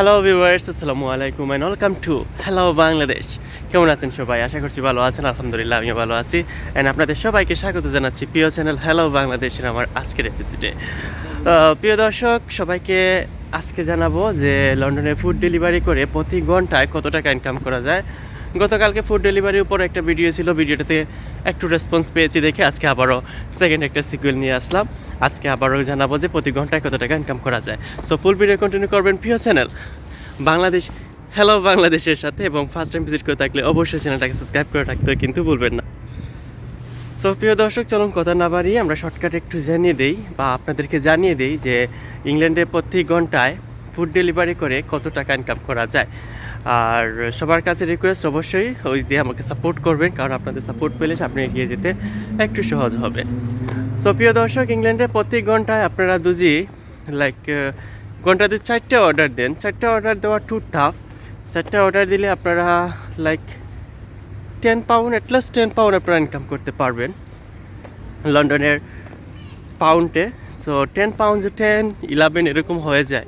Hello viewers, আসসালামু আলাইকুম and welcome to hello Bangladesh. কেমন আছেন সবাই? আশা করছি ভালো আছেন। আলহামদুলিল্লাহ আমিও ভালো আছি। অ্যান্ড আপনাদের সবাইকে স্বাগত জানাচ্ছি প্রিয় চ্যানেল হ্যালো বাংলাদেশের আমার আজকের এপিসোডে। প্রিয় দর্শক, সবাইকে আজকে জানাবো যে লন্ডনে ফুড ডেলিভারি করে প্রতি ঘন্টায় কত টাকা ইনকাম করা যায়। গতকালকে ফুড ডেলিভারির উপর একটা ভিডিও ছিল, ভিডিওটাতে একটু রেসপন্স পেয়েছি দেখে আজকে আবারও সেকেন্ড একটা সিকুয়েল নিয়ে আসলাম। আজকে আবারও জানাবো যে প্রতি ঘন্টায় কত টাকা ইনকাম করা যায়। সো ফুল ভিডিও কন্টিনিউ করবেন প্রিয় চ্যানেল বাংলাদেশ হ্যালো বাংলাদেশের সাথে, এবং ফার্স্ট টাইম ভিজিট করে থাকলে অবশ্যই চ্যানেলটাকে সাবস্ক্রাইব করে রাখতে কিন্তু ভুলবেন না। সো প্রিয় দর্শক, চলুন কথা না বাড়িয়ে আমরা শর্টকাট একটু জানিয়ে দিই বা আপনাদেরকে জানিয়ে দিই যে ইংল্যান্ডে প্রতি ঘন্টায় ফুড ডেলিভারি করে কত টাকা ইনকাম করা যায়। আর সবার কাছে রিকোয়েস্ট অবশ্যই ওই যে আমাকে সাপোর্ট করবেন, কারণ আপনাদের সাপোর্ট পেলে আপনি এগিয়ে যেতে একটু সহজ হবে। সো প্রিয় দর্শক, ইংল্যান্ডে প্রতি ঘন্টায় আপনারা ঘন্টাতে 4টে অর্ডার দেন। 4টে অর্ডার দেওয়া টু টাফ। 4টে অর্ডার দিলে আপনারা £10 অ্যাটলিস্ট £10 আপনারা ইনকাম করতে পারবেন লন্ডনের পাউন্ডে। সো £10 10-11 এরকম হয়ে যায়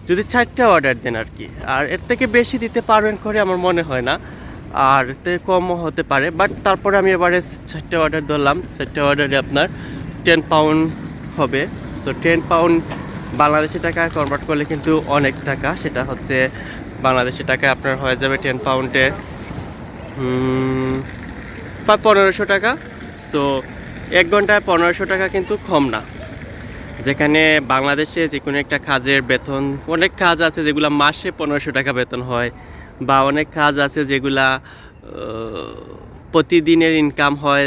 যদি 4টে অর্ডার দেন আর কি। আর এর থেকে বেশি দিতে পারবেন করে আমার মনে হয় না, আর এর থেকে কমও হতে পারে। বাট তারপরে আমি এবারে 4টে অর্ডার ধরলাম। 4টে অর্ডারে আপনার £10 হবে। সো £10 বাংলাদেশি টাকায় কনভার্ট করলে কিন্তু অনেক টাকা। সেটা হচ্ছে বাংলাদেশি টাকায় আপনার হয়ে যাবে £10 প্রায় 1500 টাকা। সো 1 ঘন্টায় 1500 টাকা কিন্তু কম না। যেখানে বাংলাদেশে যে কোনো একটা কাজের বেতন, অনেক কাজ আছে যেগুলা মাসে 1500 টাকা বেতন হয়, বা অনেক কাজ আছে যেগুলা প্রতিদিনের ইনকাম হয়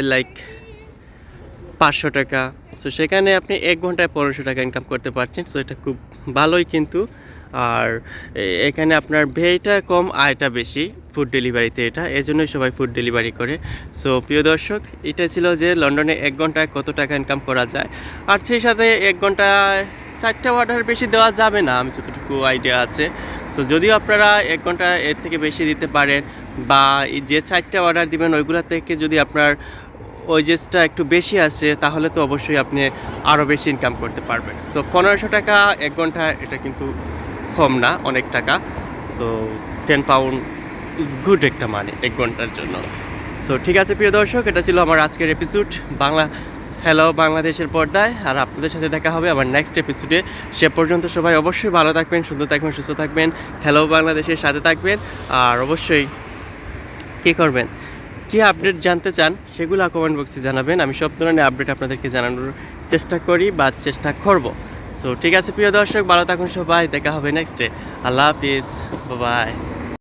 500 টাকা। সো সেখানে আপনি 1 ঘন্টায় 1500 টাকা ইনকাম করতে পারছেন। সো এটা খুব ভালোই কিন্তু। আর এখানে আপনার ব্যয়টা কম, আয়টা বেশি ফুড ডেলিভারিতে, এটা এই জন্যই সবাই ফুড ডেলিভারি করে। সো প্রিয় দর্শক, এটা ছিল যে লন্ডনে 1 ঘন্টায় কত টাকা ইনকাম করা যায়। আর সেই সাথে 1 ঘন্টায় 4টে অর্ডার বেশি দেওয়া যাবে না, আমি যতটুকু আইডিয়া আছে। সো যদিও আপনারা 1 ঘন্টা এর থেকে বেশি দিতে পারেন, বা যে 4টে অর্ডার দিবেন ওইগুলো থেকে যদি আপনার ওয়েজেসটা একটু বেশি আসে, তাহলে তো অবশ্যই আপনি আরও বেশি ইনকাম করতে পারবেন। সো 1500 টাকা 1 ঘন্টা, এটা কিন্তু কম না, অনেক টাকা। সো £10 ইজ গুড একটা মানে 1 ঘন্টার জন্য। সো ঠিক আছে প্রিয় দর্শক, এটা ছিল আমার আজকের এপিসোড হ্যালো বাংলাদেশের পর্দায়। আর আপনাদের সাথে দেখা হবে আমার নেক্সট এপিসোডে। সে পর্যন্ত সবাই অবশ্যই ভালো থাকবেন, সুন্দর থাকবেন, সুস্থ থাকবেন, হ্যালো বাংলাদেশের সাথে থাকবেন। আর অবশ্যই কী করবেন, কী আপডেট জানতে চান সেগুলো কমেন্ট বক্সে জানাবেন। আমি সব ধরনের আপডেট আপনাদেরকে জানানোর চেষ্টা করি বা চেষ্টা করব। সো ঠিক আছে প্রিয় দর্শক, ভালো থাকুন সবাই, দেখা হবে নেক্সটে। আল্লাহ হাফিজ, বাই।